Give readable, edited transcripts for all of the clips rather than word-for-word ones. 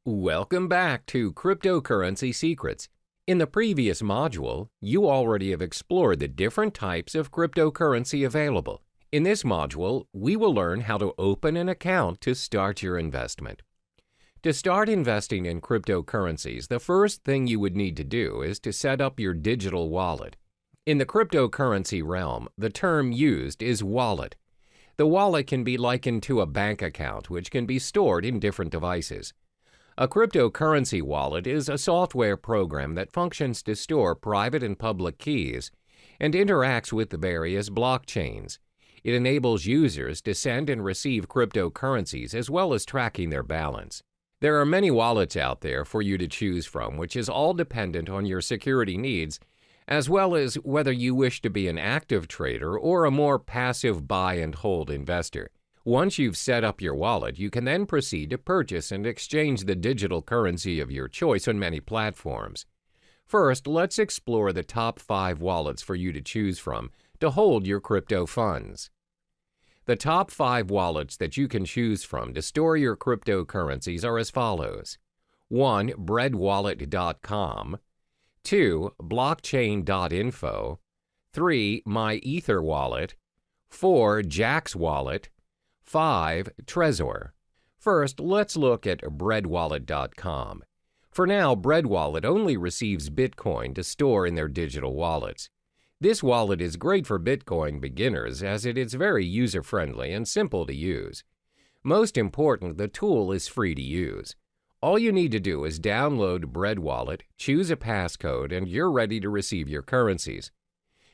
Welcome back to Cryptocurrency Secrets. In the previous module, you already have explored the different types of cryptocurrency available. In this module, we will learn how to open an account to start your investment. To start investing in cryptocurrencies, the first thing you would need to do is to set up your digital wallet. In the cryptocurrency realm, the term used is wallet. The wallet can be likened to a bank account, which can be stored in different devices. A cryptocurrency wallet is a software program that functions to store private and public keys and interacts with the various blockchains. It enables users to send and receive cryptocurrencies as well as tracking their balance. There are many wallets out there for you to choose from, which is all dependent on your security needs, as well as whether you wish to be an active trader or a more passive buy and hold investor. Once you've set up your wallet, you can then proceed to purchase and exchange the digital currency of your choice on many platforms. First, let's explore the top 5 wallets for you to choose from to hold your crypto funds. The top 5 wallets that you can choose from to store your cryptocurrencies are as follows. 1. breadwallet.com 2. blockchain.info 3. MyEtherWallet 4. Jaxx Wallet 5. Trezor. First, let's look at breadwallet.com. For now, BreadWallet only receives Bitcoin to store in their digital wallets. This wallet is great for Bitcoin beginners as it is very user-friendly and simple to use. Most important, the tool is free to use. All you need to do is download BreadWallet, choose a passcode, and you're ready to receive your currencies.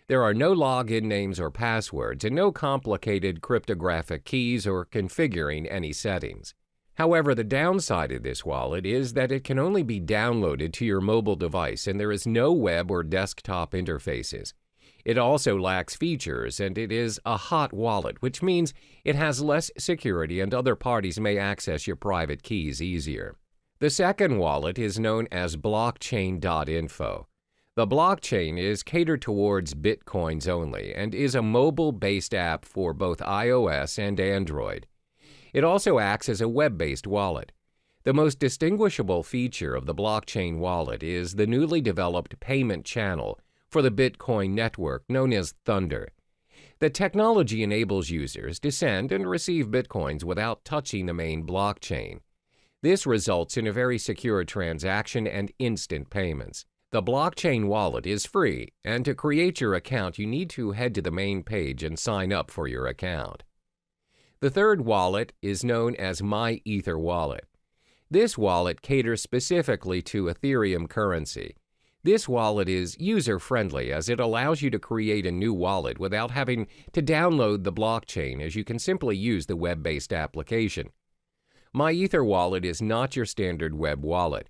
There are no login names or passwords and no complicated cryptographic keys or configuring any settings. However, the downside of this wallet is that it can only be downloaded to your mobile device and there is no web or desktop interfaces. It also lacks features and it is a hot wallet, which means it has less security and other parties may access your private keys easier. The second wallet is known as blockchain.info. The blockchain is catered towards Bitcoins only and is a mobile-based app for both iOS and Android. It also acts as a web-based wallet. The most distinguishable feature of the blockchain wallet is the newly developed payment channel for the Bitcoin network known as Thunder. The technology enables users to send and receive Bitcoins without touching the main blockchain. This results in a very secure transaction and instant payments. The blockchain wallet is free, and to create your account, you need to head to the main page and sign up for your account. The third wallet is known as MyEtherWallet. This wallet caters specifically to Ethereum currency. This wallet is user-friendly as it allows you to create a new wallet without having to download the blockchain, as you can simply use the web-based application. MyEtherWallet is not your standard web wallet.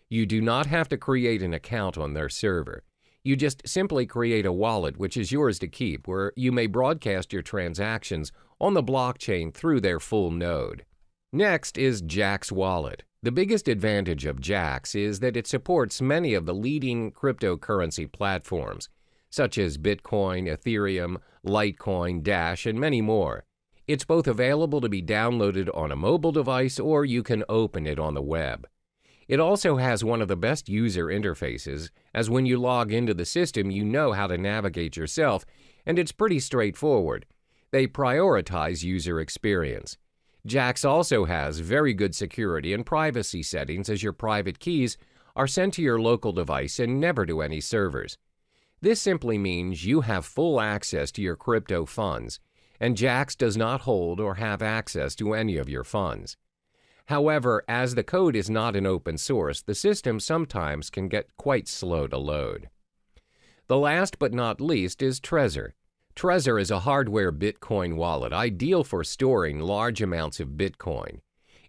You do not have to create an account on their server. You just simply create a wallet which is yours to keep, where you may broadcast your transactions on the blockchain through their full node. Next is Jaxx Wallet. The biggest advantage of Jaxx is that it supports many of the leading cryptocurrency platforms, such as Bitcoin, Ethereum, Litecoin, Dash, and many more. It's both available to be downloaded on a mobile device or you can open it on the web. It also has one of the best user interfaces, as when you log into the system, you know how to navigate yourself, and it's pretty straightforward. They prioritize user experience. Jaxx also has very good security and privacy settings, as your private keys are sent to your local device and never to any servers. This simply means you have full access to your crypto funds, and Jaxx does not hold or have access to any of your funds. However, as the code is not an open source, the system sometimes can get quite slow to load. The last but not least is Trezor. Trezor is a hardware Bitcoin wallet ideal for storing large amounts of Bitcoin.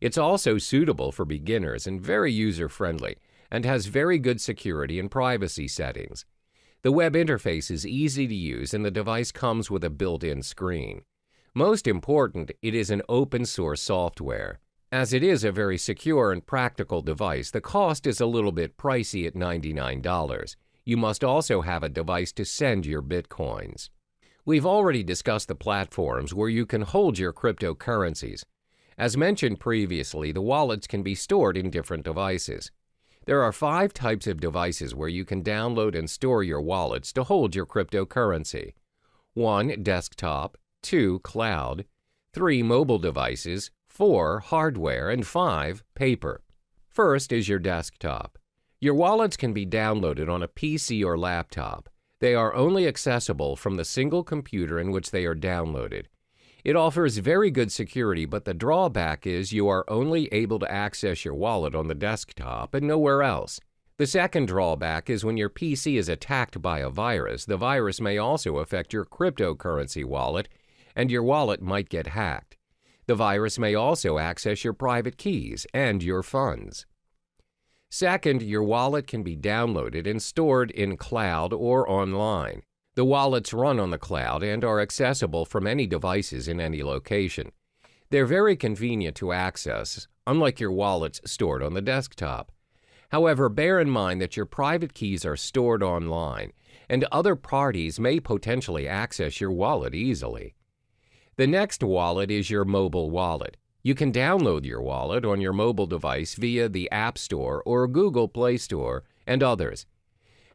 It's also suitable for beginners and very user-friendly, and has very good security and privacy settings. The web interface is easy to use and the device comes with a built-in screen. Most important, it is an open-source software. As it is a very secure and practical device, the cost is a little bit pricey at $99. You must also have a device to send your Bitcoins. We've already discussed the platforms where you can hold your cryptocurrencies. As mentioned previously, the wallets can be stored in different devices. There are 5 types of devices where you can download and store your wallets to hold your cryptocurrency. 1. Desktop, 2. Cloud, 3. Mobile devices, 4. Hardware, and 5. Paper. First is your desktop. Your wallets can be downloaded on a PC or laptop. They are only accessible from the single computer in which they are downloaded. It offers very good security, but the drawback is you are only able to access your wallet on the desktop and nowhere else. The second drawback is when your PC is attacked by a virus, the virus may also affect your cryptocurrency wallet, and your wallet might get hacked. The virus may also access your private keys and your funds. Second, your wallet can be downloaded and stored in cloud or online. The wallets run on the cloud and are accessible from any devices in any location. They're very convenient to access, unlike your wallets stored on the desktop. However, bear in mind that your private keys are stored online, and other parties may potentially access your wallet easily. The next wallet is your mobile wallet. You can download your wallet on your mobile device via the App Store or Google Play Store and others.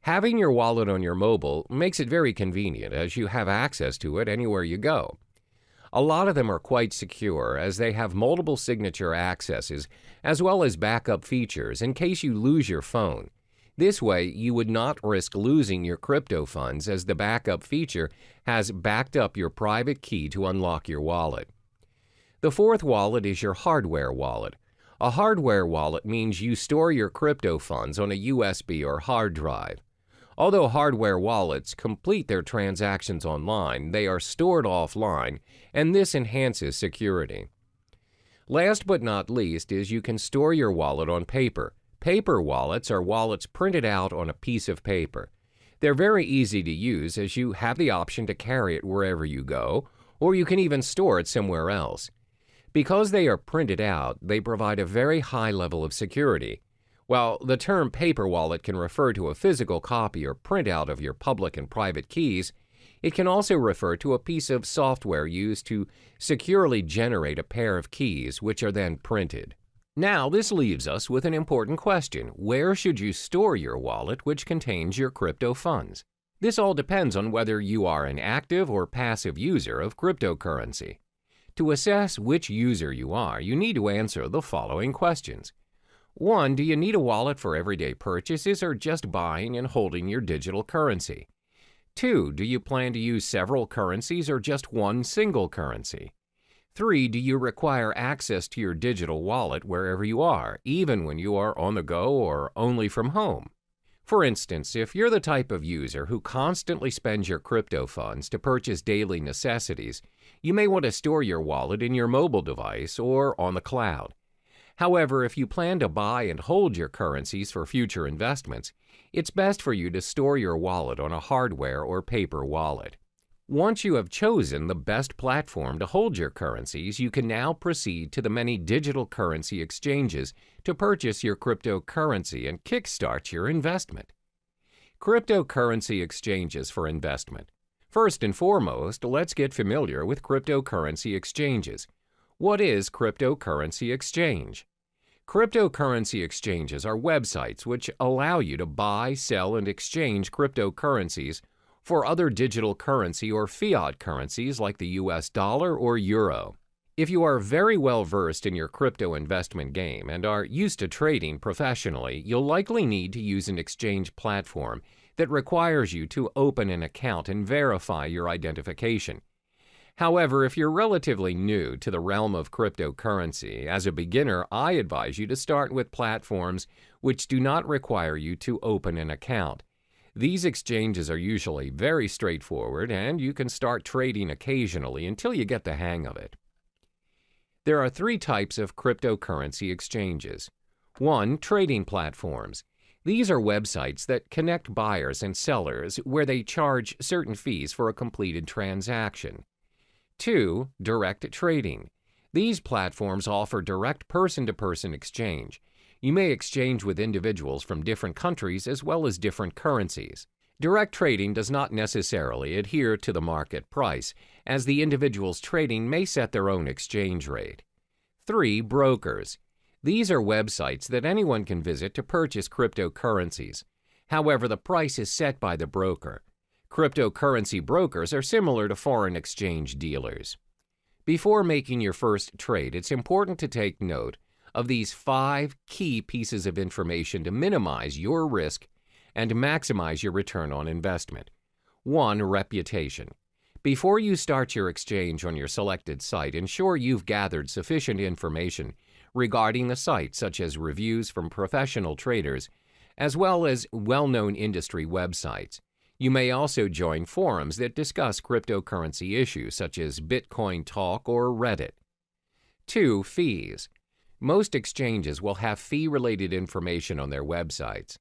Having your wallet on your mobile makes it very convenient as you have access to it anywhere you go. A lot of them are quite secure as they have multiple signature accesses as well as backup features in case you lose your phone. This way, you would not risk losing your crypto funds as the backup feature has backed up your private key to unlock your wallet. The fourth wallet is your hardware wallet. A hardware wallet means you store your crypto funds on a USB or hard drive. Although hardware wallets complete their transactions online, they are stored offline, and this enhances security. Last but not least is you can store your wallet on paper. Paper wallets are wallets printed out on a piece of paper. They're very easy to use as you have the option to carry it wherever you go, or you can even store it somewhere else. Because they are printed out, they provide a very high level of security. While the term paper wallet can refer to a physical copy or printout of your public and private keys, it can also refer to a piece of software used to securely generate a pair of keys, which are then printed. Now, this leaves us with an important question. Where should you store your wallet which contains your crypto funds? This all depends on whether you are an active or passive user of cryptocurrency. To assess which user you are, you need to answer the following questions. 1. Do you need a wallet for everyday purchases or just buying and holding your digital currency? 2. Do you plan to use several currencies or just one single currency? 3. Do you require access to your digital wallet wherever you are, even when you are on the go or only from home? For instance, if you're the type of user who constantly spends your crypto funds to purchase daily necessities, you may want to store your wallet in your mobile device or on the cloud. However, if you plan to buy and hold your currencies for future investments, it's best for you to store your wallet on a hardware or paper wallet. Once you have chosen the best platform to hold your currencies, you can now proceed to the many digital currency exchanges to purchase your cryptocurrency and kickstart your investment. Cryptocurrency exchanges for investment. First and foremost, let's get familiar with cryptocurrency exchanges. What is cryptocurrency exchange? Cryptocurrency exchanges are websites which allow you to buy, sell, and exchange cryptocurrencies for other digital currency or fiat currencies like the US dollar or euro. If you are very well versed in your crypto investment game and are used to trading professionally, you'll likely need to use an exchange platform that requires you to open an account and verify your identification. However, if you're relatively new to the realm of cryptocurrency, as a beginner, I advise you to start with platforms which do not require you to open an account. These exchanges are usually very straightforward, and you can start trading occasionally until you get the hang of it. There are 3 types of cryptocurrency exchanges. 1. Trading platforms. These are websites that connect buyers and sellers where they charge certain fees for a completed transaction. 2. Direct trading. These platforms offer direct person-to-person exchange. You may exchange with individuals from different countries as well as different currencies. Direct trading does not necessarily adhere to the market price, as the individuals trading may set their own exchange rate. 3. Brokers. These are websites that anyone can visit to purchase cryptocurrencies. However, the price is set by the broker. Cryptocurrency brokers are similar to foreign exchange dealers. Before making your first trade, it's important to take note of these 5 key pieces of information to minimize your risk and maximize your return on investment. 1. Reputation. Before you start your exchange on your selected site, ensure you've gathered sufficient information regarding the site, such as reviews from professional traders, as well as well-known industry websites. You may also join forums that discuss cryptocurrency issues, such as Bitcoin Talk or Reddit. 2. Fees. Most exchanges will have fee-related information on their websites.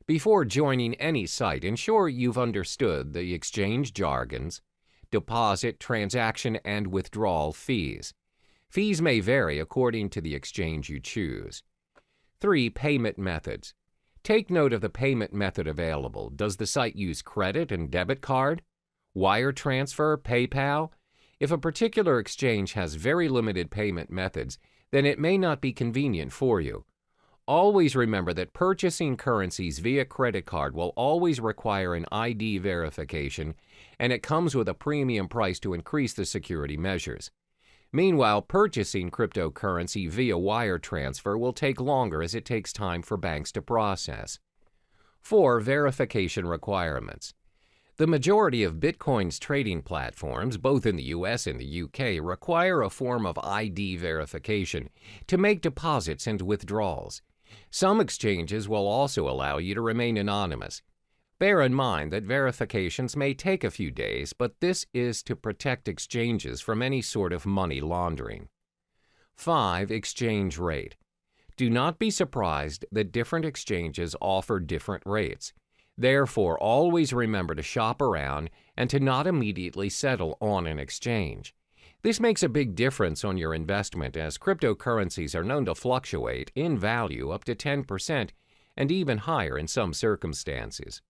Before joining any site, ensure you've understood the exchange jargons, deposit, transaction, and withdrawal fees. Fees may vary according to the exchange you choose. 3. Payment methods. Take note of the payment method available. Does the site use credit and debit card, wire transfer, PayPal? If a particular exchange has very limited payment methods, then it may not be convenient for you. Always remember that purchasing currencies via credit card will always require an ID verification, and it comes with a premium price to increase the security measures. Meanwhile, purchasing cryptocurrency via wire transfer will take longer as it takes time for banks to process. 4. Verification requirements. The majority of Bitcoin's trading platforms, both in the US and the UK, require a form of ID verification to make deposits and withdrawals. Some exchanges will also allow you to remain anonymous. Bear in mind that verifications may take a few days, but this is to protect exchanges from any sort of money laundering. 5. Exchange rate. Do not be surprised that different exchanges offer different rates. Therefore, always remember to shop around and to not immediately settle on an exchange. This makes a big difference on your investment, as cryptocurrencies are known to fluctuate in value up to 10% and even higher in some circumstances.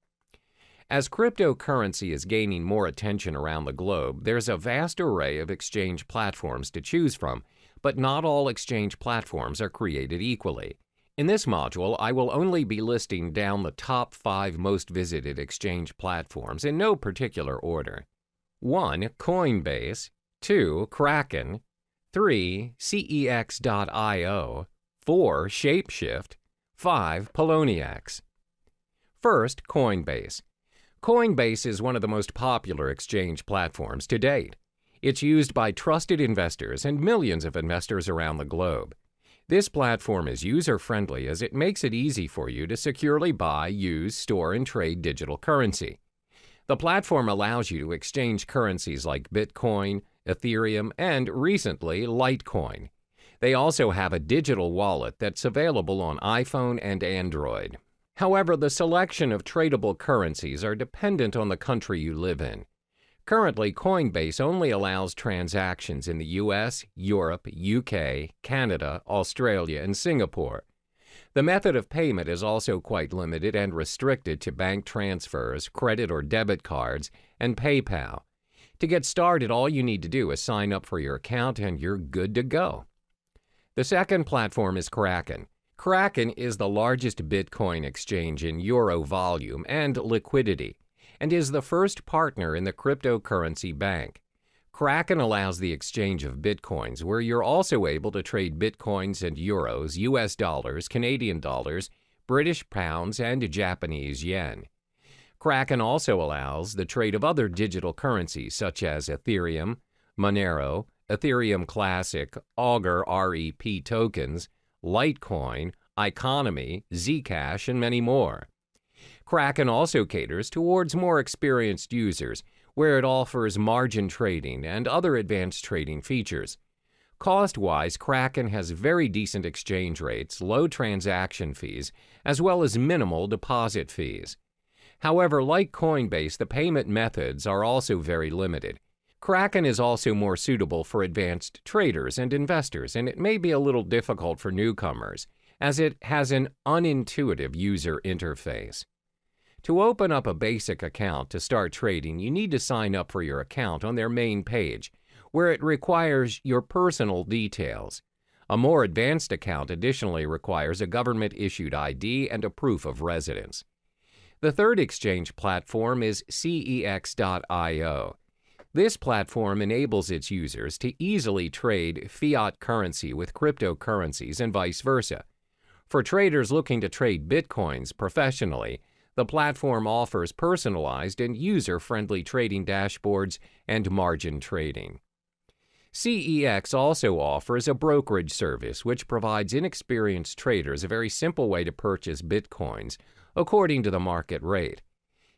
As cryptocurrency is gaining more attention around the globe, there's a vast array of exchange platforms to choose from, but not all exchange platforms are created equally. In this module, I will only be listing down the top 5 most visited exchange platforms in no particular order. 1. Coinbase. 2. Kraken. 3. CEX.io. 4. Shapeshift. 5. Poloniex. First, Coinbase. Coinbase is one of the most popular exchange platforms to date. It's used by trusted investors and millions of investors around the globe. This platform is user-friendly as it makes it easy for you to securely buy, use, store, and trade digital currency. The platform allows you to exchange currencies like Bitcoin, Ethereum, and recently, Litecoin. They also have a digital wallet that's available on iPhone and Android. However, the selection of tradable currencies are dependent on the country you live in. Currently, Coinbase only allows transactions in the US, Europe, UK, Canada, Australia, and Singapore. The method of payment is also quite limited and restricted to bank transfers, credit or debit cards, and PayPal. To get started, all you need to do is sign up for your account and you're good to go. The second platform is Kraken. Kraken is the largest Bitcoin exchange in euro volume and liquidity, and is the first partner in the cryptocurrency bank. Kraken allows the exchange of Bitcoins, where you're also able to trade Bitcoins and euros, US dollars, Canadian dollars, British pounds, and Japanese yen. Kraken also allows the trade of other digital currencies such as Ethereum, Monero, Ethereum Classic, Augur REP tokens, Litecoin, Economy, Zcash, and many more. Kraken also caters towards more experienced users, where it offers margin trading and other advanced trading features. Cost-wise, Kraken has very decent exchange rates, low transaction fees, as well as minimal deposit fees. However, like Coinbase, the payment methods are also very limited. Kraken is also more suitable for advanced traders and investors, and it may be a little difficult for newcomers, as it has an unintuitive user interface. To open up a basic account to start trading, you need to sign up for your account on their main page, where it requires your personal details. A more advanced account additionally requires a government-issued ID and a proof of residence. The third exchange platform is CEX.io. This platform enables its users to easily trade fiat currency with cryptocurrencies and vice versa. For traders looking to trade bitcoins professionally, the platform offers personalized and user-friendly trading dashboards and margin trading. CEX also offers a brokerage service which provides inexperienced traders a very simple way to purchase bitcoins according to the market rate.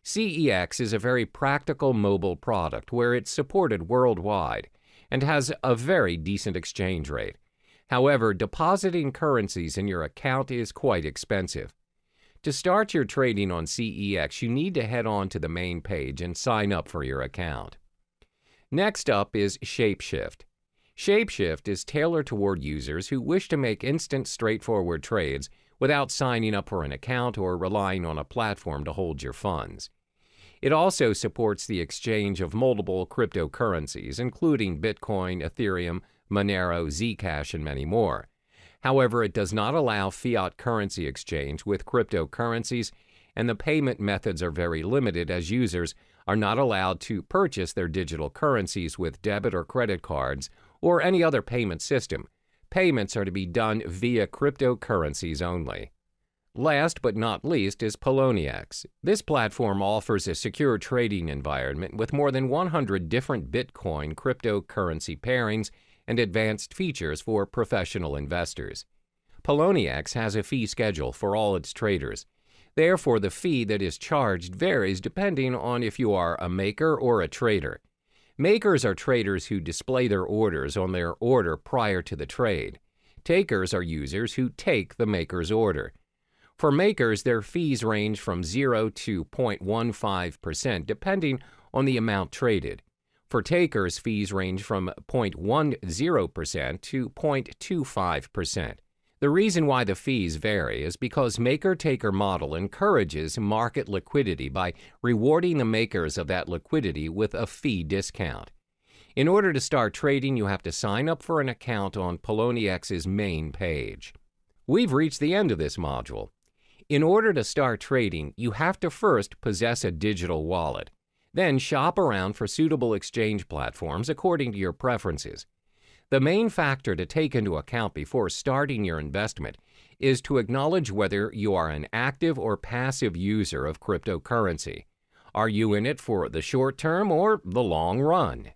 CEX is a very practical mobile product where it's supported worldwide and has a very decent exchange rate. However, depositing currencies in your account is quite expensive. To start your trading on CEX, you need to head on to the main page and sign up for your account. Next up is Shapeshift. Shapeshift is tailored toward users who wish to make instant, straightforward trades without signing up for an account or relying on a platform to hold your funds. It also supports the exchange of multiple cryptocurrencies, including Bitcoin, Ethereum, Monero, Zcash, and many more. However, it does not allow fiat currency exchange with cryptocurrencies, and the payment methods are very limited as users are not allowed to purchase their digital currencies with debit or credit cards or any other payment system. Payments are to be done via cryptocurrencies only. Last but not least is Poloniex. This platform offers a secure trading environment with more than 100 different Bitcoin cryptocurrency pairings and advanced features for professional investors. Poloniex has a fee schedule for all its traders. Therefore, the fee that is charged varies depending on if you are a maker or a trader. Makers are traders who display their orders on their order prior to the trade. Takers are users who take the maker's order. For makers, their fees range from 0 to 0.15% depending on the amount traded. For takers, fees range from 0.10% to 0.25%. The reason why the fees vary is because maker-taker model encourages market liquidity by rewarding the makers of that liquidity with a fee discount. In order to start trading, you have to sign up for an account on PolonieX's main page. We've reached the end of this module. In order to start trading, you have to first possess a digital wallet. Then shop around for suitable exchange platforms according to your preferences. The main factor to take into account before starting your investment is to acknowledge whether you are an active or passive user of cryptocurrency. Are you in it for the short term or the long run?